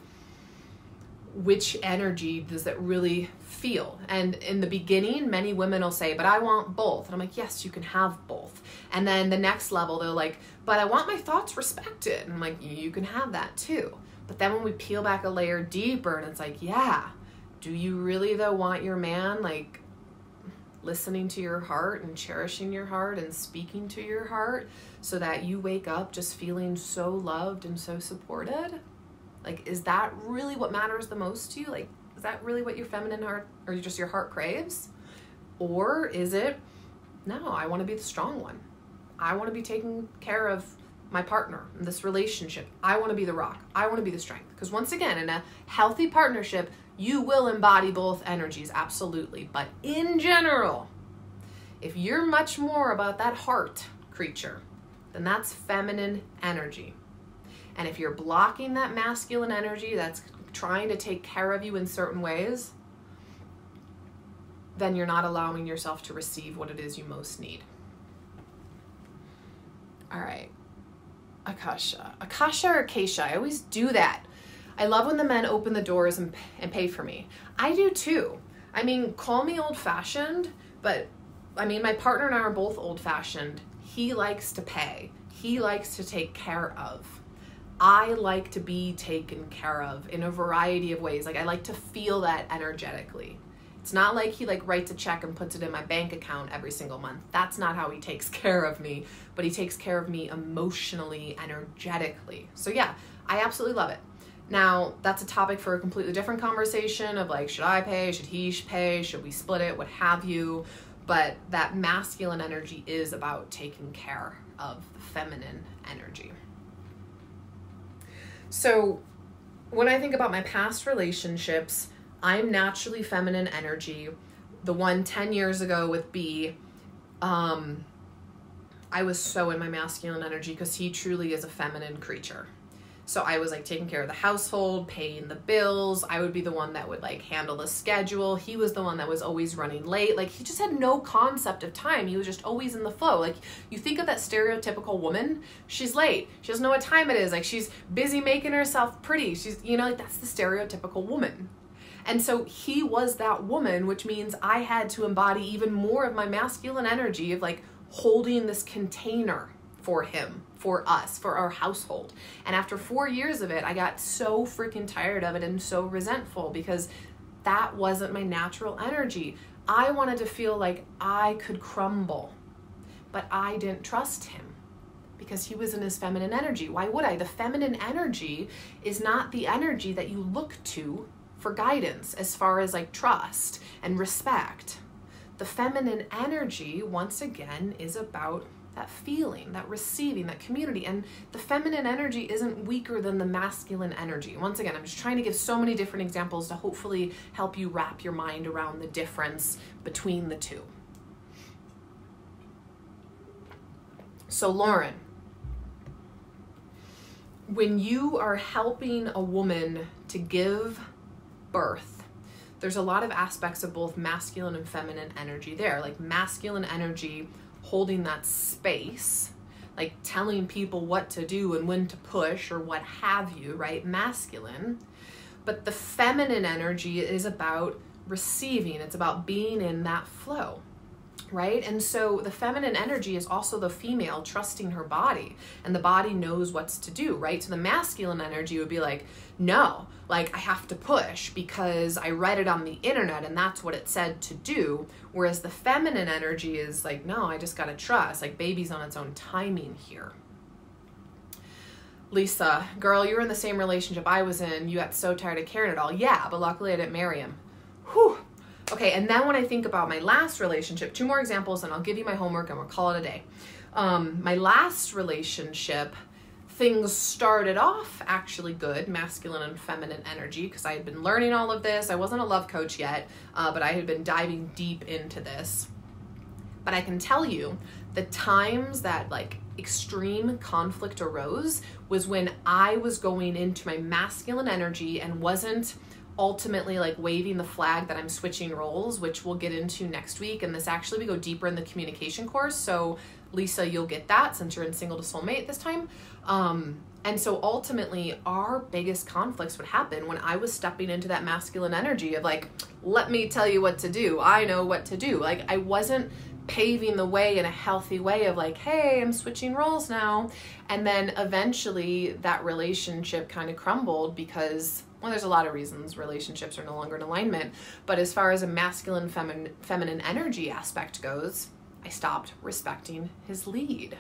which energy does it really feel? And in the beginning, many women will say, but I want both. And I'm like, yes, you can have both. And then the next level, they're like, but I want my thoughts respected. And I'm like, you can have that too. But then when we peel back a layer deeper and it's like, yeah, do you really though want your man like listening to your heart and cherishing your heart and speaking to your heart so that you wake up just feeling so loved and so supported? Like, is that really what matters the most to you? Like, is that really what your feminine heart or just your heart craves? Or is it, no, I want to be the strong one. I want to be taking care of my partner in this relationship. I want to be the rock. I want to be the strength. Because once again, in a healthy partnership, you will embody both energies, absolutely. But in general, if you're much more about that heart creature, then that's feminine energy. And if you're blocking that masculine energy that's trying to take care of you in certain ways, then you're not allowing yourself to receive what it is you most need. All right. Akasha or Acacia, I always do that. I love when the men open the doors and pay for me. I do too. I mean, call me old-fashioned, but I mean, my partner and I are both old-fashioned. He likes to pay. He likes to take care of. I like to be taken care of in a variety of ways. Like, I like to feel that energetically. It's not like he like writes a check and puts it in my bank account every single month. That's not how he takes care of me, but he takes care of me emotionally, energetically. So yeah, I absolutely love it. Now, that's a topic for a completely different conversation of like, should I pay? Should he pay? Should we split it? What have you? But that masculine energy is about taking care of the feminine energy. So when I think about my past relationships, I'm naturally feminine energy. The one 10 years ago with B, I was so in my masculine energy because he truly is a feminine creature. So I was like taking care of the household, paying the bills. I would be the one that would like handle the schedule. He was the one that was always running late. Like, he just had no concept of time. He was just always in the flow. Like, you think of that stereotypical woman, she's late. She doesn't know what time it is. Like, she's busy making herself pretty. She's, you know, like, that's the stereotypical woman. And so he was that woman, which means I had to embody even more of my masculine energy of like holding this container for him, for us, for our household. And after 4 years of it, I got so freaking tired of it and so resentful because that wasn't my natural energy. I wanted to feel like I could crumble, but I didn't trust him because he was in his feminine energy. Why would I? The feminine energy is not the energy that you look to for guidance as far as like trust and respect. The feminine energy, once again, is about that feeling, that receiving, that community. And the feminine energy isn't weaker than the masculine energy. Once again, I'm just trying to give so many different examples to hopefully help you wrap your mind around the difference between the two. So Lauren, when you are helping a woman to give birth, there's a lot of aspects of both masculine and feminine energy there. Like masculine energy holding that space, like telling people what to do and when to push or what have you, right? Masculine. But the feminine energy is about receiving. It's about being in that flow, right? And so the feminine energy is also the female trusting her body, and the body knows what's to do, right? So the masculine energy would be like, no, like I have to push because I read it on the internet and that's what it said to do. Whereas the feminine energy is like, no, I just got to trust, like baby's on its own timing here. Lisa, girl, you were in the same relationship I was in. You got so tired of carrying it all. Yeah, but luckily I didn't marry him. Whew. Okay, and then when I think about my last relationship, 2 more examples and I'll give you my homework and we'll call it a day. My last relationship, things started off actually good, masculine and feminine energy, because I had been learning all of this. I wasn't a love coach yet, but I had been diving deep into this. But I can tell you the times that like extreme conflict arose was when I was going into my masculine energy and wasn't ultimately like waving the flag that I'm switching roles, which we'll get into next week. And this actually, we go deeper in the communication course. So Lisa, you'll get that since you're in Single to Soulmate this time. And so ultimately our biggest conflicts would happen when I was stepping into that masculine energy of like, let me tell you what to do. I know what to do. Like I wasn't paving the way in a healthy way of like, hey, I'm switching roles now. And then eventually that relationship kind of crumbled because, well, there's a lot of reasons relationships are no longer in alignment. But as far as a masculine, feminine energy aspect goes, I stopped respecting his lead.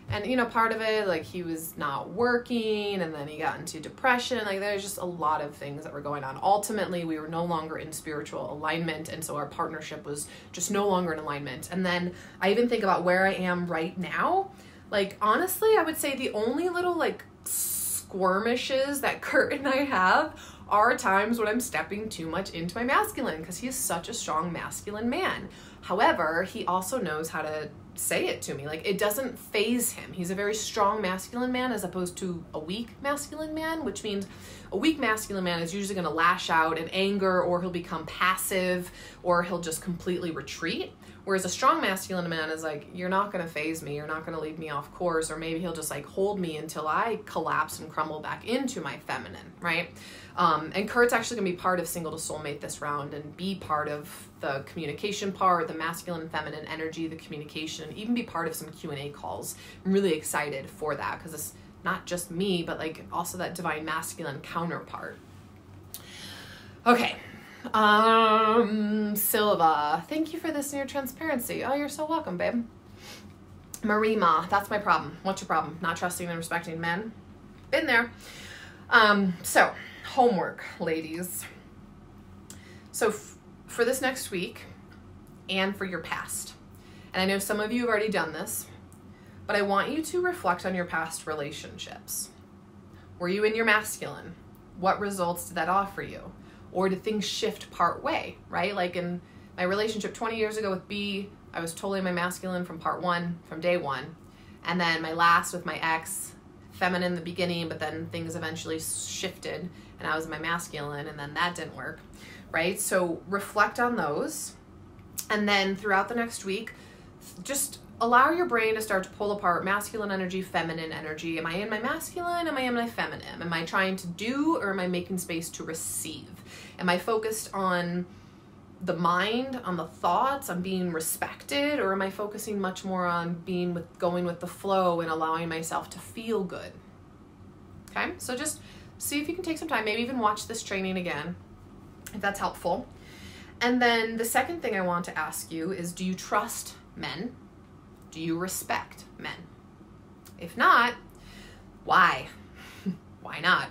And, you know, part of it, like he was not working and then he got into depression. Like there's just a lot of things that were going on. Ultimately, we were no longer in spiritual alignment. And so our partnership was just no longer in alignment. And then I even think about where I am right now. Like, honestly, I would say the only little like skirmishes that Kurt and I have are times when I'm stepping too much into my masculine because he is such a strong masculine man. However, he also knows how to say it to me. Like it doesn't phase him. He's a very strong masculine man as opposed to a weak masculine man, which means a weak masculine man is usually going to lash out in anger, or he'll become passive, or he'll just completely retreat. Whereas a strong masculine man is like, you're not going to phase me. You're not going to lead me off course. Or maybe he'll just like hold me until I collapse and crumble back into my feminine, right? And Kurt's actually going to be part of Single to Soulmate this round and be part of the communication part, the masculine and feminine energy, the communication, even be part of some Q&A calls. I'm really excited for that because it's not just me, but like also that divine masculine counterpart. Okay. Silva, thank you for this near transparency. Oh, you're so welcome, babe. Marima, that's my problem. What's your problem? Not trusting and respecting men? Been there. So homework, ladies. So for this next week and for your past, and I know some of you have already done this, but I want you to reflect on your past relationships. Were you in your masculine? What results did that offer you? Or did things shift part way, right? Like in my relationship 20 years ago with B, I was totally my masculine from part 1, from day 1. And then my last with my ex, feminine in the beginning, but then things eventually shifted and I was my masculine, and then that didn't work, right? So reflect on those. And then throughout the next week, just allow your brain to start to pull apart masculine energy, feminine energy. Am I in my masculine? Am I in my feminine? Am I trying to do, or am I making space to receive? Am I focused on the mind, on the thoughts, on being respected, or am I focusing much more on going with the flow and allowing myself to feel good? Okay, so just see if you can take some time, maybe even watch this training again, if that's helpful. And then the second thing I want to ask you is, do you trust men? Do you respect men? If not, why? Why not?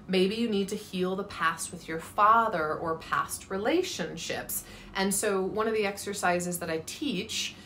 Maybe you need to heal the past with your father or past relationships. And so one of the exercises that I teach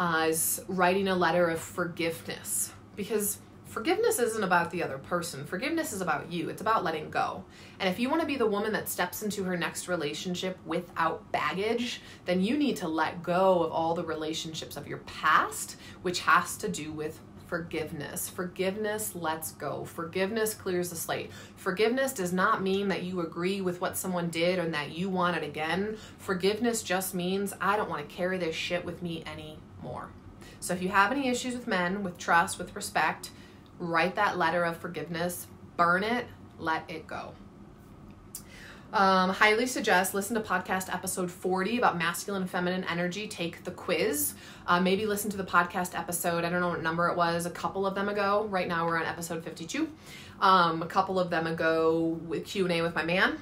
is writing a letter of forgiveness, because forgiveness isn't about the other person. Forgiveness is about you. It's about letting go. And if you want to be the woman that steps into her next relationship without baggage, then you need to let go of all the relationships of your past, which has to do with forgiveness. Forgiveness lets go. Forgiveness clears the slate. Forgiveness does not mean that you agree with what someone did and that you want it again. Forgiveness just means I don't want to carry this shit with me anymore. So if you have any issues with men, with trust, with respect, write that letter of forgiveness, burn it, let it go. Highly suggest listen to podcast episode 40 about masculine and feminine energy. Take the quiz. Maybe listen to the podcast episode, I don't know what number it was, a couple of them ago. Right now we're on episode 52. A couple of them ago with Q&A with my man.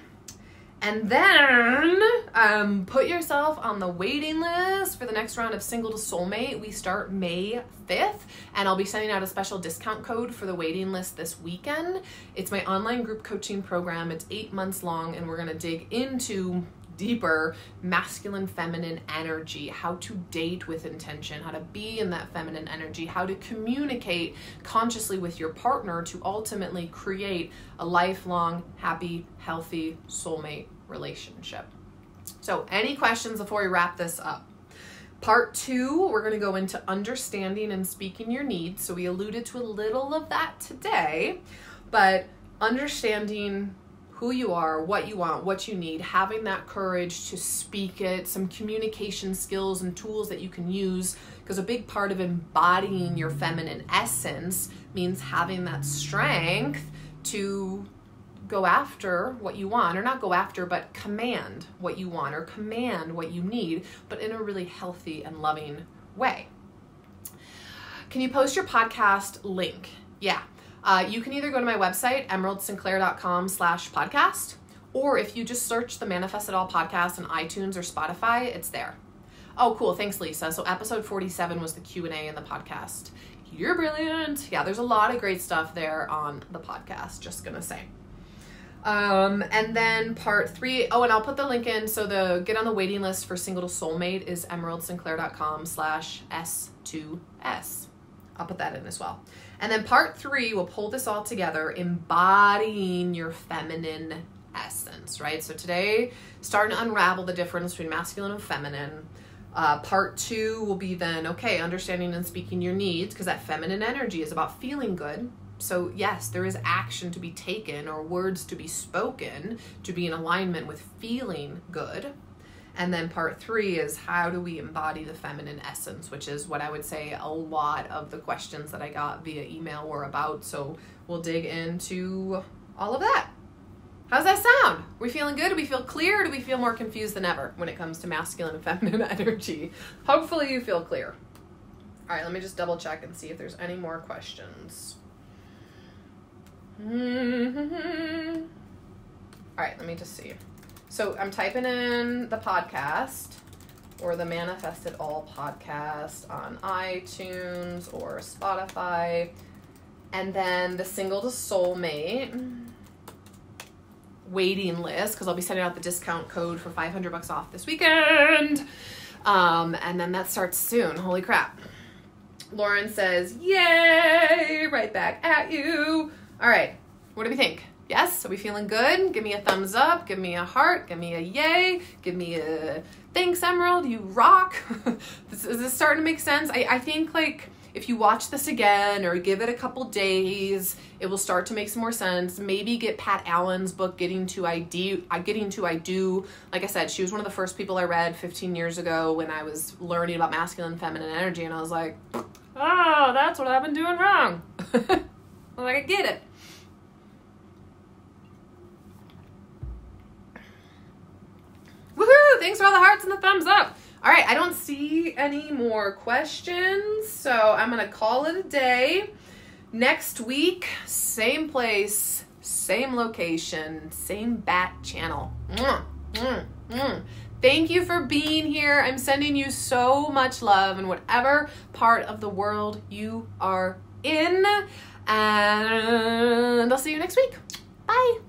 And then put yourself on the waiting list for the next round of Single to Soulmate. We start May 5th, and I'll be sending out a special discount code for the waiting list this weekend. It's my online group coaching program. It's 8 months long, and we're going to dig into deeper masculine feminine energy, how to date with intention, how to be in that feminine energy, how to communicate consciously with your partner to ultimately create a lifelong, happy, healthy soulmate relationship. So any questions before we wrap this up? Part 2, we're going to go into understanding and speaking your needs. So we alluded to a little of that today, but understanding who you are, what you want, what you need, having that courage to speak it, some communication skills and tools that you can use, because a big part of embodying your feminine essence means having that strength to go after what you want, or not go after, but command what you want or command what you need, but in a really healthy and loving way. Can you post your podcast link? Yeah. You can either go to my website, emeraldsinclair.com/podcast, or if you just search the Manifest It All podcast on iTunes or Spotify, it's there. Oh, cool. Thanks, Lisa. So episode 47 was the Q&A in the podcast. You're brilliant. Yeah, there's a lot of great stuff there on the podcast, just gonna say. And then part 3, and I'll put the link in. So the get on the waiting list for Single to Soulmate is emeraldsinclair.com/S2S. I'll put that in as well. And then part 3, we'll pull this all together, embodying your feminine essence, right? So today, starting to unravel the difference between masculine and feminine. Part 2 will be then, okay, understanding and speaking your needs, because that feminine energy is about feeling good. So yes, there is action to be taken or words to be spoken to be in alignment with feeling good. And then part 3 is how do we embody the feminine essence, which is what I would say a lot of the questions that I got via email were about. So we'll dig into all of that. How's that sound? Are we feeling good? Do we feel clear? Or do we feel more confused than ever when it comes to masculine and feminine energy? Hopefully you feel clear. All right, let me just double check and see if there's any more questions. All right, let me just see. So I'm typing in the podcast or the Manifest It All podcast on iTunes or Spotify, and then the Single to Soulmate waiting list, because I'll be sending out the discount code for $500 off this weekend. And then that starts soon. Holy crap. Lauren says, yay, right back at you. All right, what do we think? Yes? Are we feeling good? Give me a thumbs up. Give me a heart. Give me a yay. Give me a thanks, Emerald. You rock. Is this starting to make sense? I think like if you watch this again or give it a couple days, it will start to make some more sense. Maybe get Pat Allen's book, Getting to I Do. Like I said, she was one of the first people I read 15 years ago when I was learning about masculine and feminine energy, and I was like, oh, that's what I've been doing wrong. I was like, I get it. Woohoo! Thanks for all the hearts and the thumbs up. All right, I don't see any more questions, so I'm going to call it a day. Next week, same place, same location, same bat channel. Thank you for being here. I'm sending you so much love in whatever part of the world you are in, and I'll see you next week. Bye.